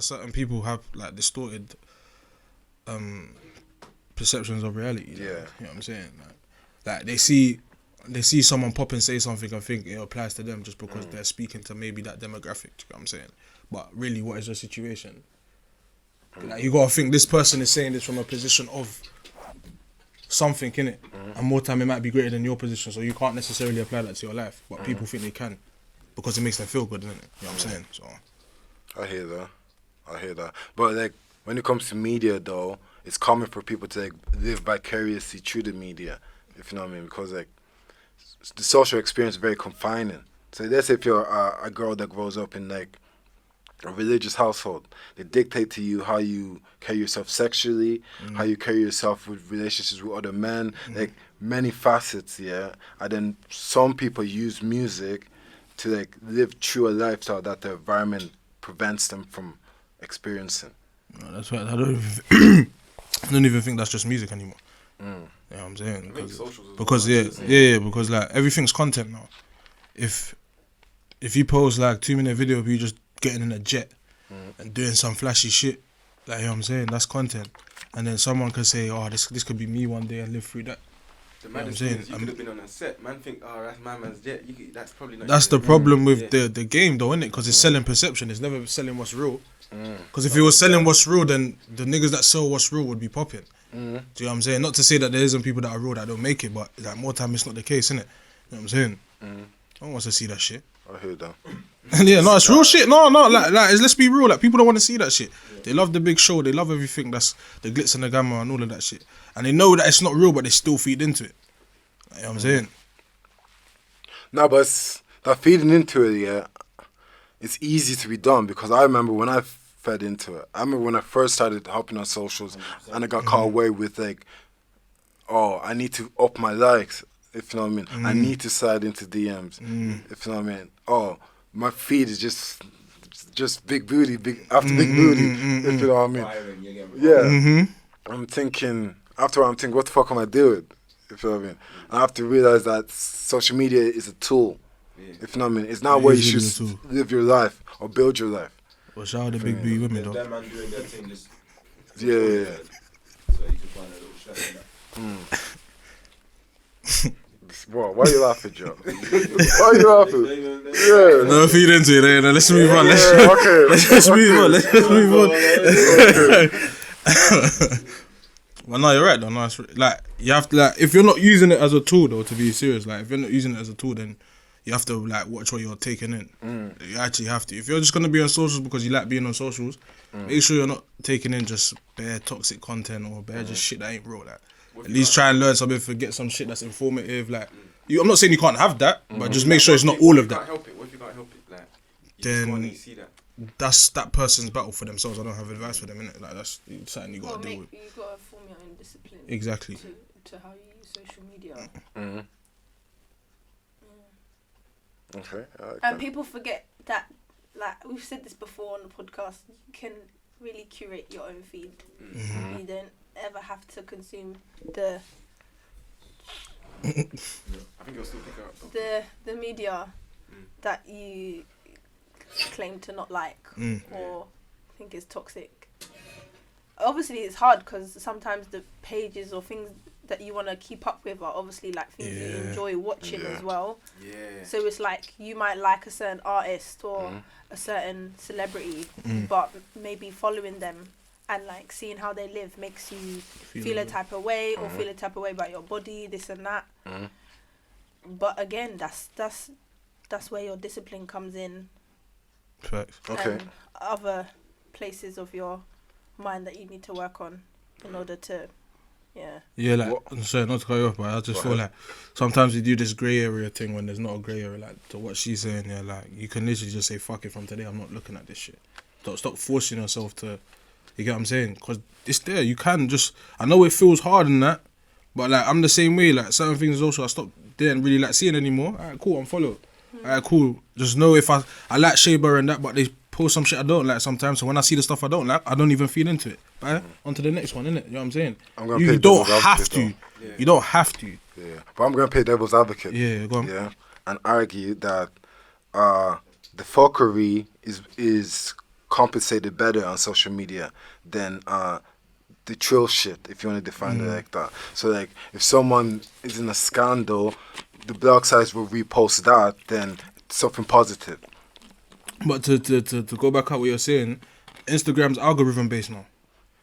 certain people have like distorted perceptions of reality. Yeah. You know what I'm saying? Like they see someone pop and say something and think it applies to them just because they're speaking to maybe that demographic. You know what I'm saying? But really, what is the situation? Like you gotta think this person is saying this from a position of something in it, and more time it might be greater than your position, so you can't necessarily apply that to your life. But people think they can because it makes them feel good, doesn't it? You know what I'm saying? So I hear that. But like when it comes to media, though, it's common for people to like live vicariously through the media. If you know what I mean, because like the social experience is very confining. So let's say if you're a girl that grows up in like a religious household, they dictate to you how you carry yourself sexually, how you carry yourself with relationships with other men, like many facets, yeah. And then some people use music to like live through a lifestyle that the environment prevents them from experiencing. no, that's why I don't even think that's just music anymore. You know what I'm saying? Because because like everything's content now. If you post like 2-minute video of you just getting in a jet and doing some flashy shit, like you know what I'm saying, that's content. And then someone could say, oh, this could be me one day and live through that. The You know what I'm maddest saying? thing is you could have been on a set. Man think, oh, that's my man's jet. That's probably not. That's the even- problem with Yeah. the game though, isn't it? Because it's selling perception. It's never selling what's real. Because if it was selling what's real, then the niggas that sell what's real would be popping. Do you know what I'm saying? Not to say that there isn't people that are real that don't make it, but like more time it's not the case, innit? You know what I'm saying? No one wants to see that shit. I hear that. And yeah, no, it's real shit. No, like let's be real. Like people don't want to see that shit. They love the big show. They love everything that's the glitz and the glamour and all of that shit. And they know that it's not real, but they still feed into it. You know what I'm saying? No, but that feeding into it, yeah, it's easy to be done because I remember when I fed into it. I remember when I first started hopping on socials and I got caught away with like, oh, I need to up my likes, if you know what I mean. I need to slide into DMs, if you know what I mean. Oh, my feed is just big booty, big booty, if you know what I mean. Firing, you get me? Yeah. I'm thinking, what the fuck am I doing? If you know what I mean. And I have to realize that social media is a tool. If you know what I mean. It's not where you is should really a tool. live your life or build your life. Well, shout out the big booty women, There's though. that man doing their thing just Yeah. so you can find a little shot in that. Bro, why you laughing, Joe? Why you laughing? Yeah. No, feed into it, no. Let's move on. Yeah, okay. Let's move on. Well, no, you're right though. No, it's like you have to like if you're not using it as a tool though, to be serious. Like if you're not using it as a tool, then you have to like watch what you're taking in. You actually have to. If you're just gonna be on socials because you like being on socials, make sure you're not taking in just bare toxic content or bare just shit that ain't real. Like at least try and learn something, forget some shit that's informative. Like I'm not saying you can't have that, but just make sure it's not all of What that. if you can't help it? Like, you Then- just want to see that. That's that person's battle for themselves. I don't have advice for them, innit? Like that's something you Well, gotta deal with. you gotta form your own discipline. Exactly. To how you use social media. Okay. And people forget that, like we've said this before on the podcast, you can really curate your own feed. You don't ever have to consume the I think you'll still pick up. the media that you claim to not like or think is toxic. Obviously, it's hard because sometimes the pages or things that you want to keep up with are obviously like things that you enjoy watching as well. Yeah. So it's like you might like a certain artist or a certain celebrity, but maybe following them and like seeing how they live makes you feel a type of way or feel a type of way about your body, this and that. But again, that's where your discipline comes in. Facts. Okay. And other places of your mind that you need to work on in order to, Yeah, like I'm sorry, not to cut you off, but I just feel like sometimes you do this grey area thing when there's not a grey area. Like to what she's saying, yeah, like you can literally just say fuck it from today. I'm not looking at this shit. Don't stop forcing yourself to. You get what I'm saying? Because it's there. You can just. I know it feels hard and that, but like I'm the same way. Like certain things also I stopped didn't really like seeing anymore. Alright, cool. I'm followed. Alright, cool. Just know if I like Shayba and that, but they post some shit I don't like sometimes. So when I see the stuff I don't like, I don't even feed into it. Right? On to the next one, innit? You know what I'm saying? I'm gonna You play don't devil's have advocate, to. You don't have to. Yeah. But I'm going to play devil's advocate. Yeah, go on. Yeah. And argue that the fuckery is compensated better on social media than the trill shit, if you want to define it like that. So like, if someone is in a scandal, the blog sites will repost that, then it's something positive. But to go back at what you're saying, Instagram's algorithm based now.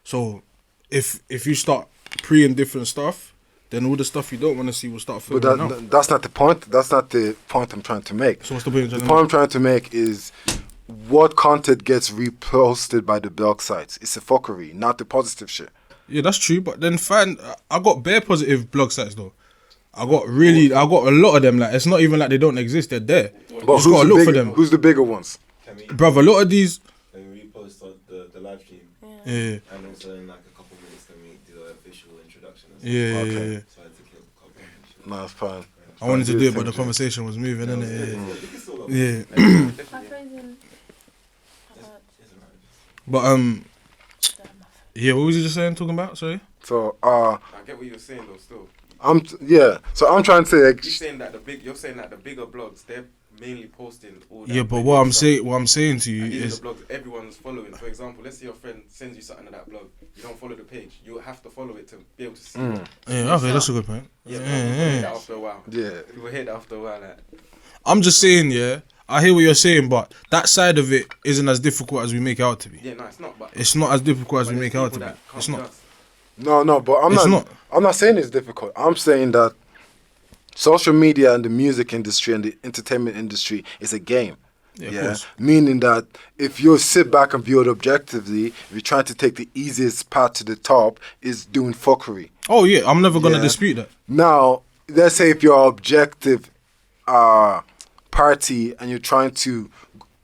So if you start preing different stuff, then all the stuff you don't want to see will start But filtering out. that's not the point. That's not the point I'm trying to make. So what's the point? The point I'm trying to make is what content gets reposted by the blog sites. It's a fuckery, not the positive shit. Yeah, that's true. But then I got bare positive blog sites though. I got a lot of them. Like, it's not even like they don't exist. They're there. But Just gotta look for them. Who's the bigger ones? Can we Bruv, a lot of these. repost on the live stream? Yeah, And also in like a couple minutes, can we do an official introduction? yeah. Okay. So I had to kill a couple minutes. No, it's fine. I wanted to do it, but the Thing. conversation was moving, innit? You can still Yeah. My friends in. But yeah. What was you just saying? Talking about? Sorry. So I get what you're saying though. Still, So I'm trying to say like, you're saying that the bigger blogs, they're mainly posting all that. Yeah, but negative what I'm stuff. saying, what I'm saying to you And these is, are the blogs everyone's following. For example, let's say your friend sends you something on that blog. You don't follow the page. You have to follow it to be able to see it. yeah, okay, that's a good point. Yeah, Yeah, people yeah. hear that after a while. yeah. People hear that after a while. Like, I'm just saying, yeah. I hear what you're saying, but that side of it isn't as difficult as we make it out to be. yeah, no, it's not. But It's not as difficult as but we there's make it out to people be. that can't It's not. just- No, but It's I'm not saying it's difficult. I'm saying that social media and the music industry and the entertainment industry is a game. Yeah, of course. Meaning that if you sit back and view it objectively, if you're trying to take the easiest path to the top, is doing fuckery. Oh yeah, I'm never gonna Yeah. dispute that. Now, let's say if you're objective party and you're trying to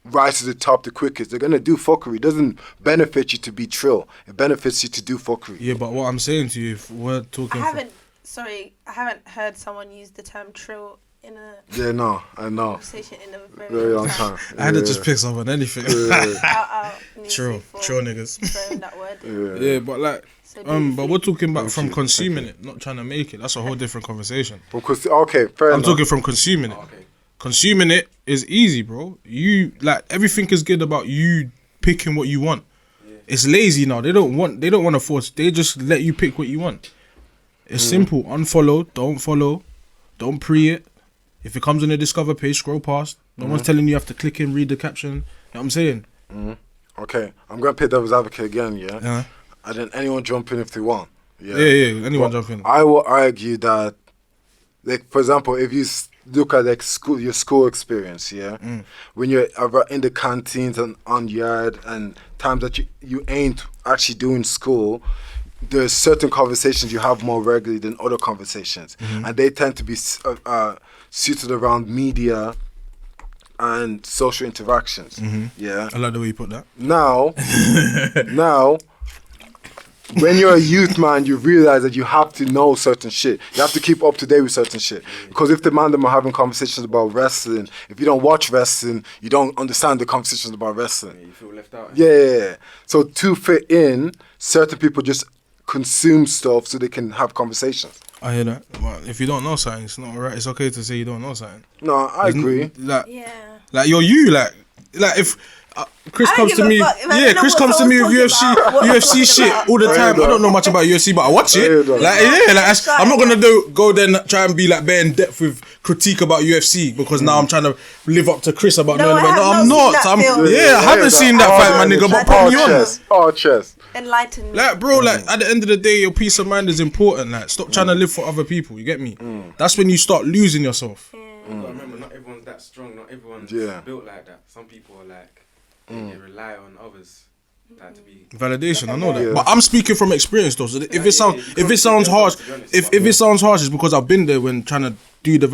rise to the top the quickest, they're gonna do fuckery. It doesn't benefit you to be trill. It benefits you to do fuckery. Yeah, but what I'm saying to you, if we're I talking, haven't heard someone use the term trill in a Yeah, no, I know. conversation in a very, Very long time. I had to just pick up on anything. Out True niggas. throwing that word. Yeah, but like, So do you but think- we're talking about from you. consuming it, not trying to make it. That's a whole different conversation. Okay, fair I'm enough. talking from consuming it. Oh, okay. Consuming it is easy, bro. You like everything is good about you picking what you want. It's lazy now. They don't want to force. They just let you pick what you want. It's simple. Unfollow, don't follow, don't pre it. If it comes on the discover page, scroll past. No one's telling you have to click in, read the caption. You know what I'm saying? Okay, I'm gonna play devil's advocate again, yeah? Yeah. And then anyone jump in if they want. Yeah, Yeah. Anyone But jump in. I will argue that, like, for example, if you look at like your school experience, yeah, when you're in the canteens and on yard and times that you ain't actually doing school, there's certain conversations you have more regularly than other conversations, and they tend to be suited around media and social interactions. Yeah. I like the way you put that. Now, when you're a youth man, you realize that you have to know certain shit. You have to keep up to date with certain shit. Because if the man them are having conversations about wrestling, if you don't watch wrestling, you don't understand the conversations about Yeah, wrestling. you feel left out. Yeah. So to fit in, certain people just consume stuff so they can have conversations. I hear that. But if you don't know something, it's not alright. It's okay to say you don't know something. No, I agree. Like Yeah. you're you. Like if Chris I don't comes give to a me, fuck. If I yeah, don't know Chris what comes to me with someone's UFC, talking about, what I'm UFC talking shit about. all the time. Yeah, I don't know much about UFC, but I watch it. Yeah, I'm not gonna go there and try and be like bare in depth with critique about UFC because now I'm trying to live up to Chris about No, knowing I about. No, have I'm not not. seen that film. I haven't seen that fight, my nigga. But put me on. Oh, chess. Enlighten me. Like, bro, like at the end of the day, your peace of mind is important. Like, stop trying to live for other people. You get me? That's when you start losing yourself. But remember, not everyone's that strong. Not everyone's Yeah. built like that. Some people are like they rely on others like to be. Validation, I know that, Yeah. but I'm speaking from experience though. So if Yeah, it sounds you if can't it sounds speak harsh, to be honest, if but- it sounds harsh, it's because I've been there when trying to do the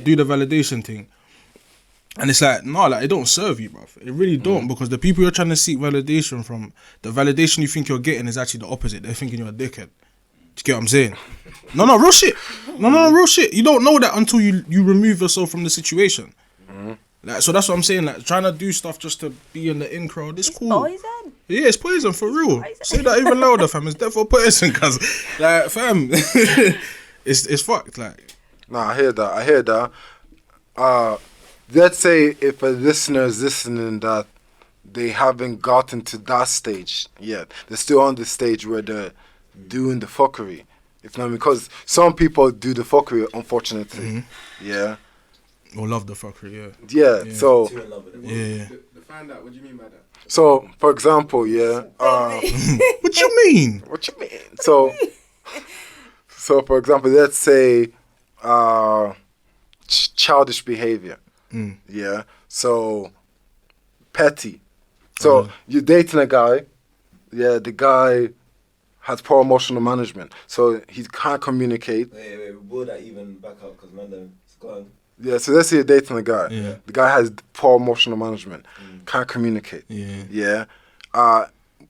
do the validation thing, and it's like no, like it don't serve you, bruv. It really don't because the people you're trying to seek validation from, the validation you think you're getting is actually the opposite. They're thinking you're a dickhead. Do you get what I'm saying? No, real shit. No, real shit. You don't know that until you remove yourself from the situation. Like, so that's what I'm saying. Like trying to do stuff just to be in the in crowd. It's cool. Poison. Yeah, it's poison for real. poison. Say that even louder, fam. It's definitely poison, cause like, fam, it's fucked. Like, No, I hear that. Let's say if a listener is listening that they haven't gotten to that stage yet. They're still on the stage where they're doing the fuckery. If not, because some people do the fuckery, unfortunately. Yeah. Or love the fuckery, yeah. Yeah. Yeah. So. Too in love with it. Yeah. The find out. What do you mean by that? So, for example, yeah. What you mean? What you mean? So, for example, let's say childish behavior. Yeah. So, petty. So, you're dating a guy. Yeah, the guy has poor emotional management. So, he can't communicate. Wait, will that even back up? Because man, it's gone. Yeah, so let's say you're dating a guy. Yeah. The guy has poor emotional management. Can't communicate. Yeah. Yeah.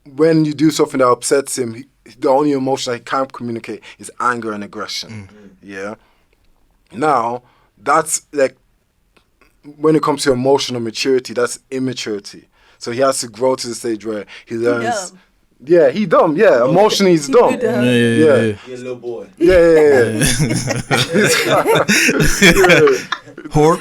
When you do something that upsets him, the only emotion that he can't communicate is anger and aggression. Yeah. Now, that's like, when it comes to emotional maturity, that's immaturity. So he has to grow to the stage where he learns. dumb. Yeah, he dumb. Yeah, emotionally he's dumb. dumb. Yeah. You're a little boy. Yeah. Whore.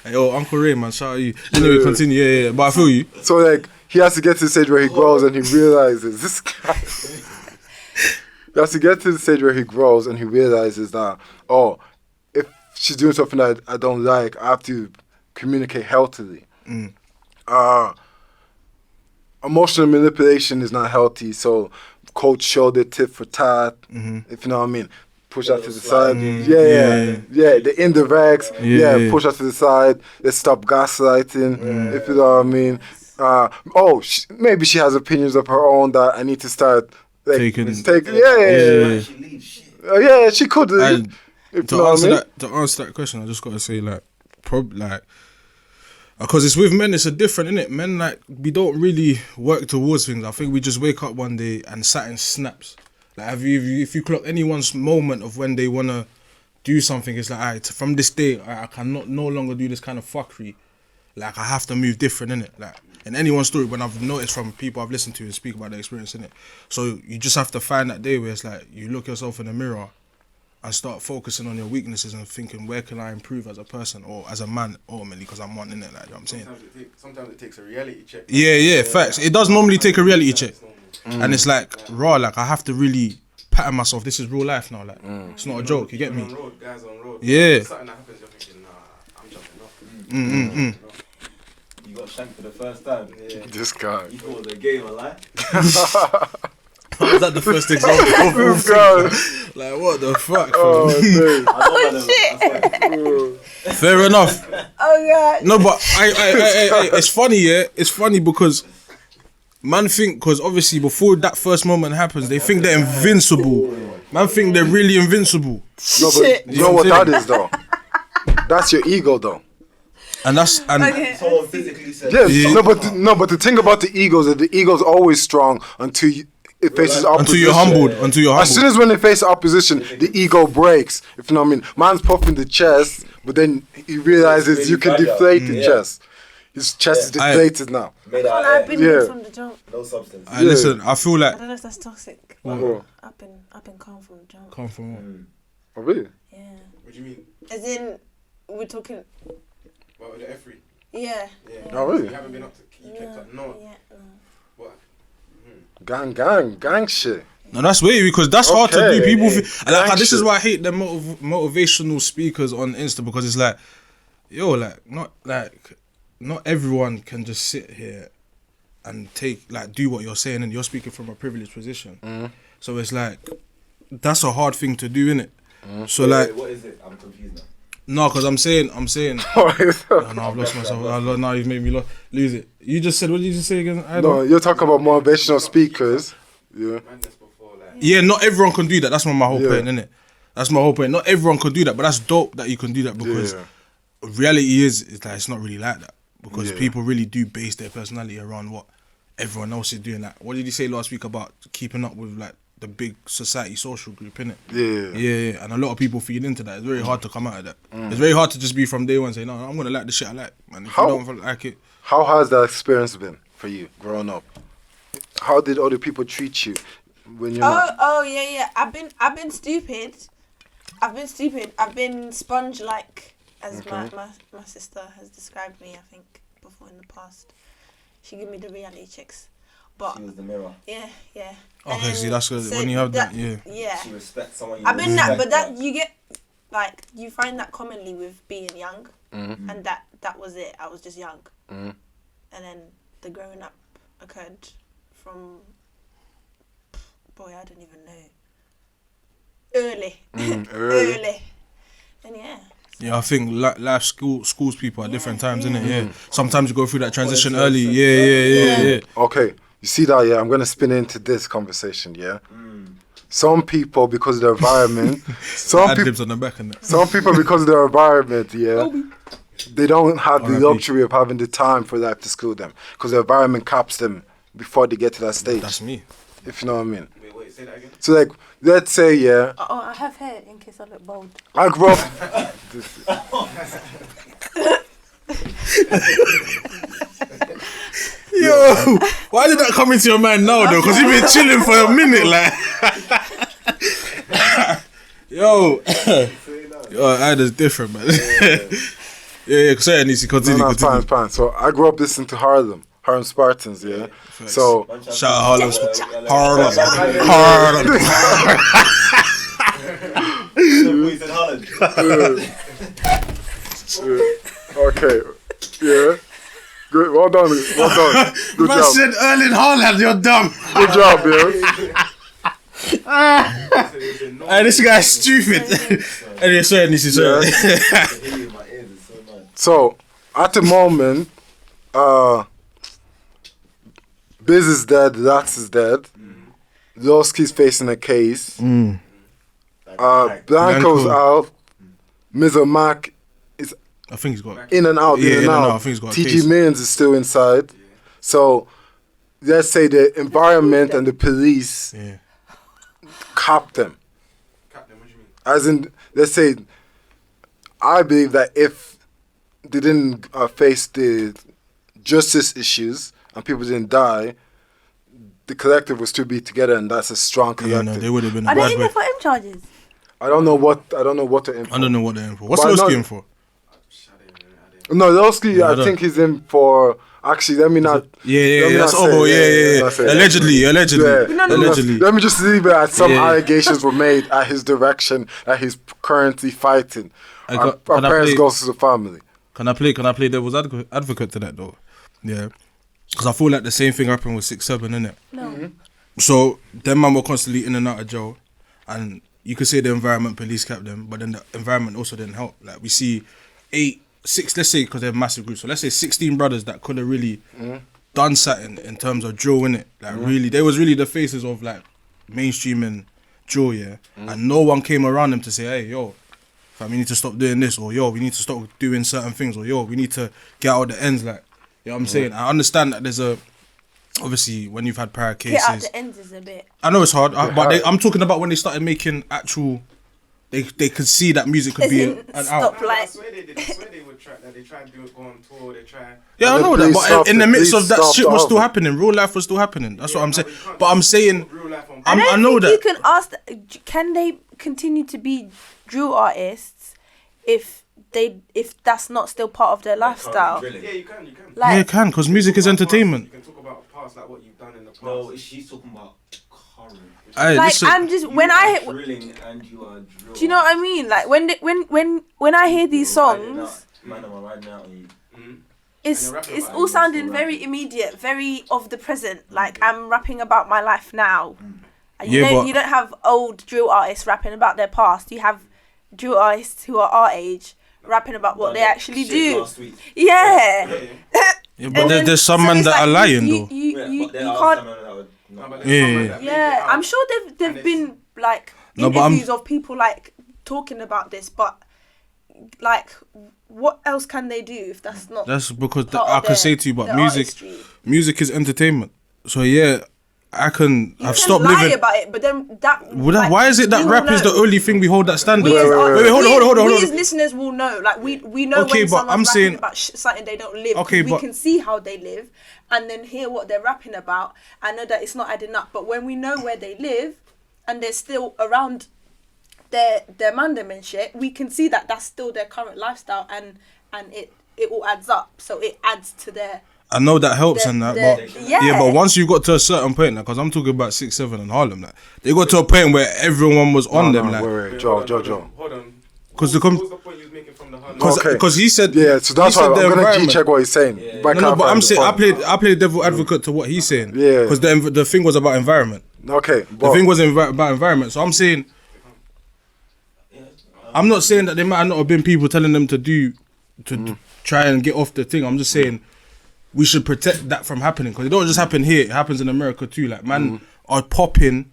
Hey, yo, Uncle Ray, man, shout out you. Anyway, continue. Yeah. But I feel you. So like he has to get to the stage where he grows and he realizes this guy. He has to get to the stage where he grows and he realizes that, oh, if she's doing something that I don't like, I have to communicate healthily. Emotional manipulation is not healthy, so cold shoulder, tit for tat, if you know what I mean. Push out to the side. Yeah. The indirects. Yeah, push out to the side. Let's stop gaslighting, if you know what I mean. Maybe she has opinions of her own that I need to start like, Taking. Yeah. She leaves shit. Yeah, she could. And if to you know what I answer mean. that, to answer that question, I just gotta say because it's with men, it's a different, innit? Men, like, we don't really work towards things. I think we just wake up one day and something snaps. Like, if you clock anyone's moment of when they wanna do something, it's like, alright, from this day, I cannot no longer do this kind of fuckery. Like, I have to move different, innit? Like, in anyone's story, when I've noticed from people I've listened to and speak about their experience, innit? So you just have to find that day where it's like, you look yourself in the mirror and start focusing on your weaknesses and thinking, where can I improve as a person or as a man, ultimately, because I'm one, innit? Like, you know what I'm saying? Sometimes it takes a reality check. Yeah, facts. It does normally take a reality check. And it's like, raw, like, I have to really pattern myself. This is real life now, like, it's not a joke, you get me? Guys on road. Yeah. Something that happens, you're thinking, nah, I'm jumping off. You got shanked for the first time. Yeah. This guy. You thought it was a game, I lie. How was that the first example? This guy. Like, what the fuck? Oh, fam? dude. I know Fair enough. Oh god. No, but I, it's funny, yeah. It's funny because man think, because obviously before that first moment happens, they think they're invincible. Man think they're really invincible, No, but you know what that is, though? That's your ego, though. and Okay. someone physically said, Yes. Yeah. But the thing about the ego is that the ego is always strong until it faces opposition. until you're humbled, until you're As soon humbled. as when they face opposition, the ego breaks. If you know what I mean. Man's puffing the chest, but then he realizes Really you can fragile. deflate the Yeah. chest. His chest is I- deflated now. made out I've of been Yeah. from the jump. no substance. Listen, I feel like I don't know if that's toxic. Oh, I've been calm from the jump. come from oh, really? Yeah. What do you mean? As in, we're talking. What, the F3? Yeah. Yeah. Oh, really? You haven't been up to, you kept up, no. Yeah. No. What? Gang shit. No, that's weird because that's hard to Okay. do. People, Yeah. feel, like, this is Action. why I hate the motivational speakers on Insta, because it's like, yo, not everyone can just sit here and do what you're saying, and you're speaking from a privileged position. So it's like, that's a hard thing to do, innit? So like, Wait, what is it? I'm confused now. no, because I'm saying, oh, no, I've lost myself. Now you've made me lose it. You just said, what did you just say again? I No, don't. you're talking about motivational speakers. Yeah. Madness before, like, Yeah, not everyone can do that. That's my whole Yeah. point, innit? That's my whole point. Not everyone can do that, but that's dope that you can do that, because Yeah. reality is that it's not really like that, because Yeah. people really do base their personality around what everyone else is doing. Like, what did you say last week about keeping up with like the big society social group, innit? Yeah. Yeah, and a lot of people feed into that. It's very hard to come out of that. It's very hard to just be from day one saying, no, I'm gonna like the shit I like, man. If How- you don't like it, How has that experience been for you growing up? How did other people treat you when you're not? Oh yeah. I've been stupid. I've been sponge like as my sister has described me, I think, before in the past. She gave me the reality checks. But She was the mirror. yeah. Okay, And see, that's good. so when you have that, yeah. Yeah. She respects someone. You I've been that, but respect. that you get, like, you find that commonly with being young, Mm-hmm. and that was it. I was just young, Mm-hmm. and then the growing up occurred from, boy, I don't even know. Early, Early. and yeah. Yeah, I think life schools people at different times, innit? Yeah. Mm. Sometimes you go through that transition Well, early. it's- Yeah. Okay, you see that? Yeah, I'm gonna spin into this conversation. Yeah, some people because of their environment, some Ad people, libs on the back and that. some people because of their environment. Yeah, they don't have the R.I.P. luxury of having the time for life to school them because the environment caps them before they get to that stage. That's me. If you know what I mean. Wait, say that again. So like, let's say yeah, Oh, I have hair in case I look bold. I grew up. Yo, why did that come into your mind now though? Because you've been chilling for a minute, like. Yo, Ida's different, man. yeah. Sorry, I need to No, continue. no, it's fine, it's fine. So I grew up listening to Harlem Spartans. Yeah. So Shout out Harlem. We said Holland. okay, yeah. Good, well done, Good Man job, said Erling Haaland, you're dumb. good job, yeah. Hey, this guy's stupid. Anyway, sorry, Nisi, sorry. So at the moment, Biz is dead, Dax is dead. Lowski's facing a case. Blanco's out. Mizzo Mac I think he's got. in and out, Yeah, in and out. I think he's got a TG case. Millions is still inside. So let's say the environment and the police Yeah. cap them. Captain, what do you mean? As in, let's say, I believe that if they didn't face the justice issues and people didn't die, the collective would still be together, and that's a strong Yeah, collective. no, they would have been a Are they bad in boy. there for M charges? I don't know what they're in for. I don't know what they're in for. What's But I know- Lowski in for? No, Lowski, I I don't- think he's in for. Actually, let me not. Yeah, Let me that's not say, over. Yeah. not say. Allegedly. Yeah. Allegedly. Let me just leave it at some Yeah. allegations were made at his direction that he's currently fighting. I Our got- can I prayers play- goes to the family. Can I play devil's advocate to that though? Yeah. Because I feel like the same thing happened with 6-7, innit? No. So them man were constantly in and out of jail, and you could say the environment police kept them, but then the environment also didn't help. Like we see 6, let's say, because they're massive groups. So let's say 16 brothers that could have really done something in terms of drill, innit? Like really, they was really the faces of like mainstream and drill, yeah. And no one came around them to say, hey, yo, fam, we need to stop doing this, or yo, we need to stop doing certain things, or yo, we need to get out the ends, like. You know what I'm saying? I understand that there's obviously when you've had prior Get out cases. the ends is a bit. I know it's hard, but I'm talking about when they started making actual. They could see that music could As be in, an stop. out. I Like- swear they did. I swear they would try. Like, they try and do it, go on tour. They try. Yeah, I And know the that, police but stopped in the it, midst police of that stopped shit was all still of it. happening. Real life was still happening. That's what I'm saying. you can't But I'm just saying, put real life on. I don't I know think that. you can ask. Can they continue to be drill artists if that's not still part of their lifestyle? Yeah, you can. You can. yeah, you Like, can, because music is You entertainment. can talk about past, like what you've done in the past. No, she's talking about current. Hey, like listen, I'm just You when are I drilling and you are drill. do you know what I mean? Like when I hear these songs, Man, I'm riding out on you. it's And you're rapping it's about all it, sounding you're very immediate, very of the present. Like I'm rapping about my life now. And Yeah, but- you don't have old drill artists rapping about their past. You have drill artists who are our age rapping about what Done they that actually shit do. last week. Yeah. yeah, but there's some men it's that are like lying you, though. You, Yeah, you, but there you are can't. some men that would No, not. but there's Yeah, some man yeah. that make it Yeah, out. I'm sure And they've it's- been like No, but interviews of people like talking about this, but like what else can they do if that's not? That's because part I of can say to you, but their music artistry? is entertainment. So yeah, I've You can stopped lie living. about it, but then that. Well, like, why is it that we rap will is the know. only thing we hold that standard? We as Wait, art- wait, hold on. We as listeners will know. Like we know Okay, when but someone's I'm rapping saying- about something they don't live. Okay, we but- can see how they live, and then hear what they're rapping about. I know that it's not adding up, but when we know where they live, and they're still around their mandem and shit, we can see that that's still their current lifestyle, and it all adds up. So it adds to their. I know that helps and that, but yeah. but once you got to a certain point, like, because I'm talking about 6-7 in Harlem, like, they got to a point where everyone was on them, like, wait, Joe. Hold on. because What was the point you was making from the Harlem? because he said, Yeah, so that's he why said the I'm gonna environment- G-check what he's saying. By No, but clarifying I'm the saying point. I played devil advocate to what he's saying. Yeah. Because the thing was about environment. Okay, The but thing was about environment. So I'm saying, I'm not saying that there might not have been people telling them to try and get off the thing. I'm just saying we should protect that from happening, because it don't just happen here. It happens in America too. Like, man are popping,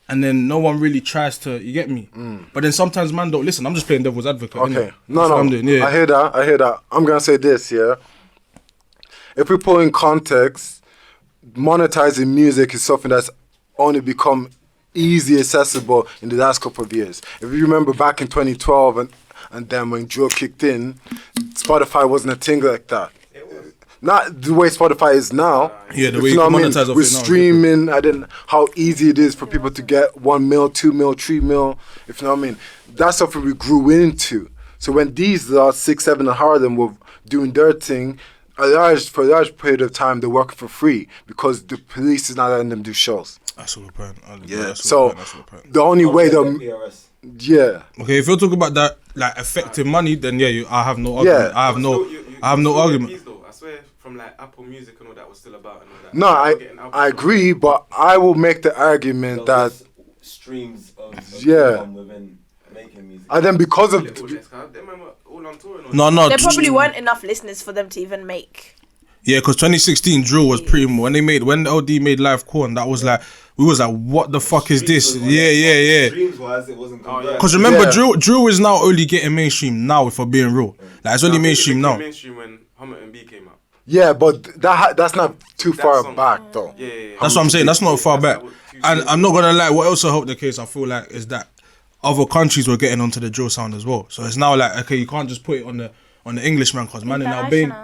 and then no one really tries to. You get me? But then sometimes man don't listen. I'm just playing devil's advocate. okay, innit? no, That's what I'm doing, yeah. I hear that. I'm gonna say this, yeah. If we put in context, monetizing music is something that's only become easy accessible in the last couple of years. If you remember back in 2012 and then when Joe kicked in, Spotify wasn't a thing like that. Not the way Spotify is now. Yeah, the If way you know can what I mean? monetize off with it now is streaming, and then how easy it is for people to get 1 mil, 2 mil, 3 mil. If you know what I mean, that's something we grew into. So when these 6, 7 in Harlem were doing their thing, for a large period of time they're working for free because the police is not letting them do shows. That's all the point. So the only way they'll PRS. yeah. Okay, if you're talking about that, like, affecting money, then yeah, I have no argument. Yeah. I have no argument. Fees, though. I swear, from like Apple Music and all that was still about and all that. No, Getting albums I agree, but I will make the argument that Streams of Yeah. income within making music. and then because of Little Jess, 'cause them man were all on tour and all No, There probably weren't enough listeners for them to even make. yeah, because 2016 Drill was pretty. When LD made Live Corn, that was like, we was like, what the fuck is this? Yeah. Streams wise, it wasn't converted. Because remember, Yeah. Drill is now only getting mainstream now. If we're being real, like, it's only I think it mainstream became now. Mainstream when Hummer and B came out. yeah, but that's not too far song. back though. Yeah. That's what I'm saying. That's not far That's back. like, what, 2 And years I'm not gonna lie. What also helped the case, I feel like, is that other countries were getting onto the drill sound as well. So it's now like, okay, you can't just put it on the English man, because man in Albania,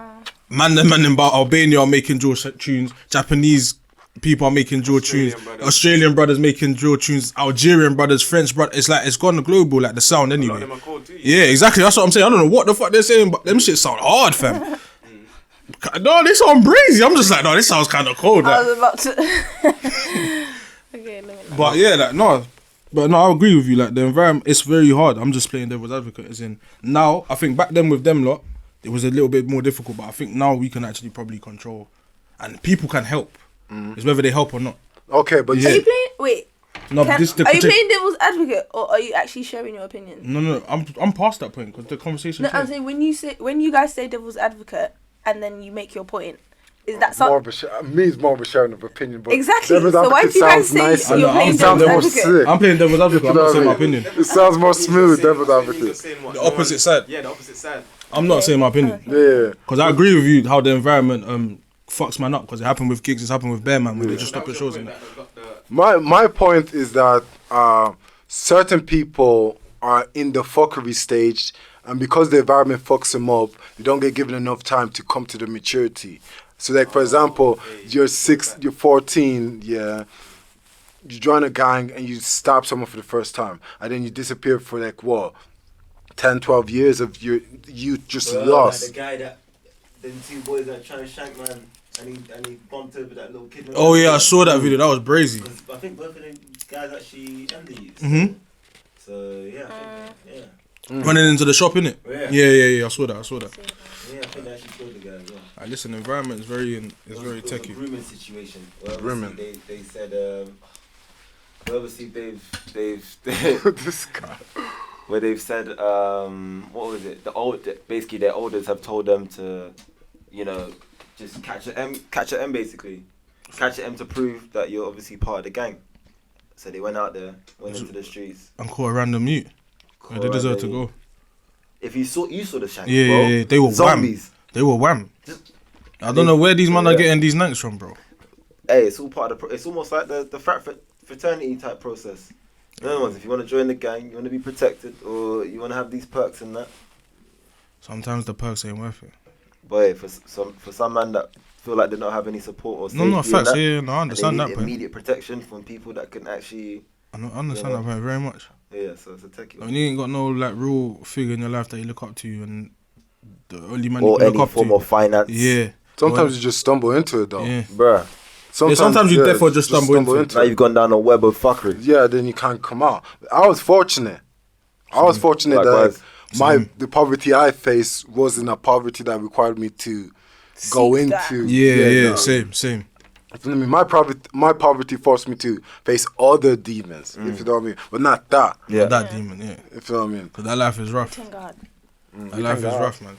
man in Albania are making drill tunes. Japanese people are making drill tunes. brothers. Australian brothers making drill tunes. Algerian brothers, French brothers. It's like, it's gone global, like the sound A lot anyway. of them are cold too. Yeah, exactly. That's what I'm saying. I don't know what the fuck they're saying, but them shit sound hard, fam. No, they sound breezy. I'm just like, no, this sounds kind of cold. I Like. was about to. Okay, let me. But yeah, like, no, I agree with you. Like, the environment, it's very hard. I'm just playing devil's advocate. As in, now, I think back then with them lot, it was a little bit more difficult. But I think now we can actually probably control, and people can help. It's whether they help or not. Okay, but Are you playing? Wait. No, Are this the you playing devil's advocate, or are you actually sharing your opinion? No, I'm past that point because the conversation. No, I'm saying when you guys say devil's advocate and then you make your point, is that more something? of me is more of a sharing of opinion. But Exactly. devil's So why advocate do you guys sounds say nicer. you're playing I'm sounds saying more devil's devil's sick. I'm playing devil's advocate. I'm not saying my opinion. It sounds more smooth, devil's You're advocate. just saying what The no one- opposite side. Yeah, the opposite side. I'm not saying my opinion Yeah. because I agree with you how the environment fucks man up, because it happened with gigs, it's happened with Bear Man when they just stop the shows and that. My point is that certain people are in the fuckery stage, and because the environment fucks them up, they don't get given enough time to come to the maturity. So, like, for example, you're 14, yeah, you join a gang and you stab someone for the first time, and then you disappear for like what, 10, 12 years of your youth just lost. Like the guy that, them 2 boys that trying to shank man, and he bumped over that little kid. Oh yeah, I saw that video. That was brazy. I think both of them guys actually ended you. Mhm. So yeah, I think, yeah. Running into the shop, innit? Yeah. Yeah. I saw that. Yeah, I think they actually killed the guy as well. Like, listen, environment is very It was a techie. grooming situation. Well, Grooming. obviously they said, well, obviously they've This guy. where they've said, what was it? Basically their elders have told them to, just catch an M basically, catch an M to prove that you're obviously part of the gang. So they went out there, went into the streets. And caught a random mute. Yeah, they deserve to go. If you saw the shank, Yeah, bro. yeah, they were zombies. They were wham. Just- I don't know where these men are Yeah. getting these nanks from, bro. Hey, it's all part of it's almost like the fraternity type process. In other words, if you want to join the gang, you want to be protected, or you want to have these perks and that. Sometimes the perks ain't worth it. But hey, for some man that feel like they don't have any support or safety No, and facts. that, Yeah, no, I and they understand need that point. immediate protection from people that can actually, I understand that point very much. Yeah, so it's a techie. When you ain't got no like real figure in your life that you look up to, and the only man you Or can look any up form to, of finance. yeah, Sometimes you just stumble into it though. yeah. Bruh. Sometimes you therefore just stumble into it. Now you've gone down a web of fuckery. Yeah, then you can't come out. I was fortunate. Likewise. that the poverty I faced wasn't a poverty that required me to go Seek that. into. Yeah, no. same. You know what I mean? My poverty forced me to face other demons, if you know what I mean. But not that, Yeah. That demon, yeah. if you know what I mean. Because that life is rough. Thank God. That life is God. rough, man.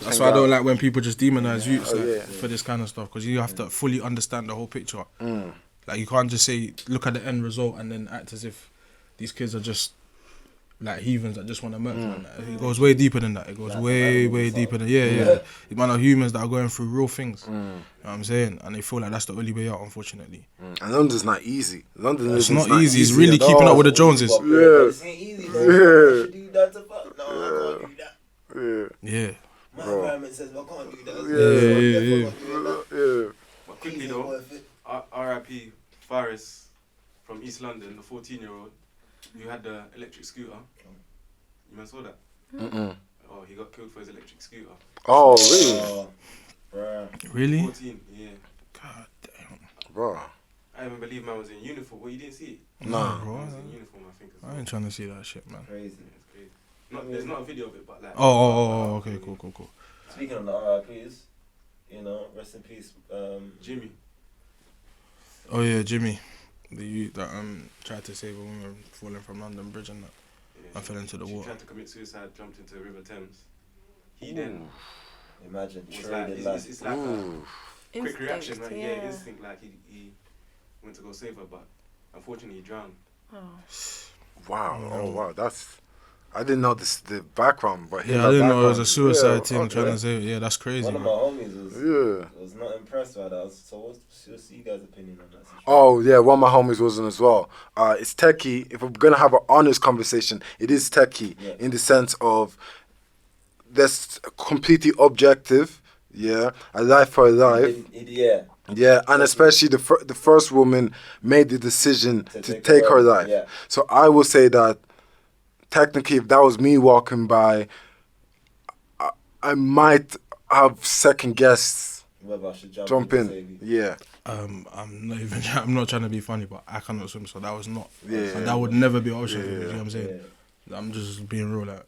That's Thank why I don't God. like when people just demonize youths yeah. for this kind of stuff, because you have to fully understand the whole picture. Like, you can't just say, look at the end result and then act as if these kids are just like heathens that just want to murder. Man. It goes way deeper than that. It goes way deeper than yeah. These man are humans that are going through real things. You know what I'm saying? And they feel like that's the only way out, unfortunately. And London's not easy. London It's is not easy. It's easy really at keeping all. up with the Joneses. It ain't easy, bro. Yeah. I should do that to fuck. No, I can't do that. Yeah. Yeah. My environment says I can't do that. Yeah. But quickly though, R.I.P. Faris from East London, the 14-year-old who had the electric scooter. You man saw that? Oh, he got killed for his electric scooter. Oh, really? Really? 14, yeah. God damn. Bro. I even believe man was in uniform. Well, you didn't see it? Nah. Bro. He was in uniform, I think. As well. I ain't trying to see that shit, man. Crazy. It's crazy. There's not a video of it, but like. Oh, okay, cool. Speaking of the RIPs, rest in peace. Jimmy. Oh yeah, Jimmy, the youth that tried to save a woman falling from London Bridge and that. I fell into the She water. tried to commit suicide, jumped into the River Thames. He then Imagine was like, trading life. it's like a quick reaction, Instinct, right? yeah. Yeah, instinct. Like he went to go save her, but unfortunately he drowned. Oh. Wow. Oh, wow. I didn't know the background, but Yeah, I didn't know it was a background- suicide yeah, thing okay. trying to say. Yeah, that's crazy. One of my Man. homies was not impressed by that. So what's you guys' opinion on that situation? Oh yeah, one of my homies wasn't as well. It's techie. If we're gonna have an honest conversation, it is techie in the sense of that's completely objective. Yeah, a life for a life. Yeah. Yeah, and especially the first woman made the decision to take her life. Yeah. So I will say that technically, if that was me walking by, I might have second guessed Whether I should jump to in. save you. Yeah. I'm not trying to be funny, but I cannot swim, so that was not. Yeah. And that would never be an option for me. You know what I'm Yeah. saying? I'm just being real, like.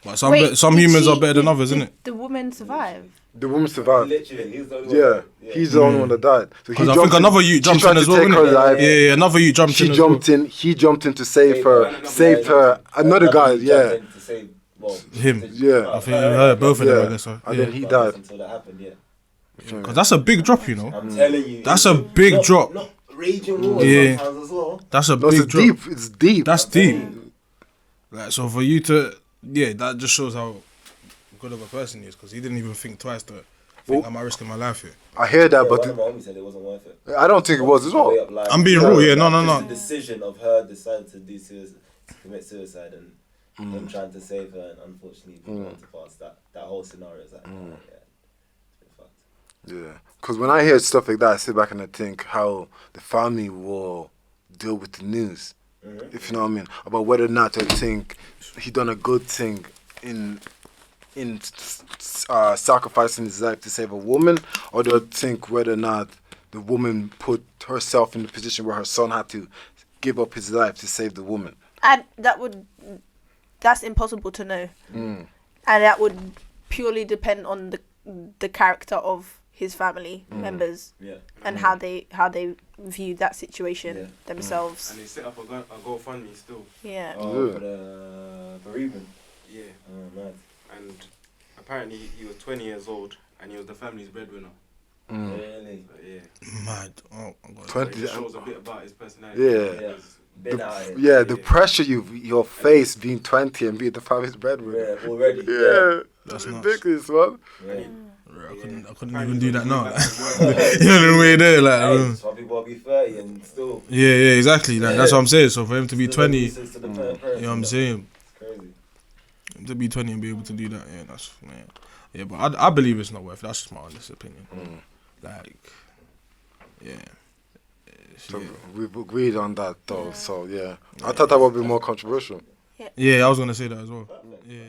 But Wait, some did humans she- are better than did- others, did isn't it? The woman survived. The woman survived. Literally, he's the only Yeah, one. he's the only one that died. So he Because I jumped think in- another youth she jumped tried in to as well, take her innit? life. Yeah, another youth jumped She in as jumped well. in. He jumped in to save her. her. Saved her. Another guy. Yeah. Him. Yeah. I think both of them, Yeah. I guess. So. And Yeah. then he died. Until that happened, yeah. Because that's a big drop, you know. I'm telling you. That's a big drop. Not raging war Yeah. sometimes as well. That's a No, big it's drop. deep. It's deep. That's deep. Like, so for you to, that just shows how good of a person he is, because he didn't even think twice to think, am I risking my life here? I hear that, Yeah, but one of my homies said it wasn't worth it. I don't think it was as well. I'm being real, yeah, no. Just the decision of her deciding to do suicide, to commit suicide, and him trying to save her, and unfortunately being to pass. That whole scenario is like, yeah, it's been fucked. Yeah, because when I hear stuff like that, I sit back and I think how the family will deal with the news, if you know what I mean, about whether or not I think he done a good thing in sacrificing his life to save a woman, or do I think whether or not the woman put herself in the position where her son had to give up his life to save the woman. And that's impossible to know. And that would purely depend on the character of his family members and how they view that situation themselves. And they set up a GoFundMe still. Yeah. Oh, for the bereavement. Yeah. Oh, mad. And apparently he was 20 years old and he was the family's breadwinner. Really? But yeah. Mad. Oh, my God. 20. It shows a bit about his personality. Yeah. Yeah. Been out here. Yeah, the pressure your face being 20 and being the family's breadwinner. Yeah, already. Yeah, That's that's nuts. ridiculous, man. Yeah. I couldn't even do that now. You know the way there, like. Hey, some people will be 30 and still. Yeah, exactly. Like, that's what I'm saying. So for him to be 20, you To the know what I'm saying? It's crazy. To be 20 and be able to do that, yeah, that's yeah. But I believe it's not worth it. That's just my honest opinion. Like, yeah, So we've agreed on that though. So yeah, I thought that would be more controversial. Yeah, I was gonna say that as well. Yeah.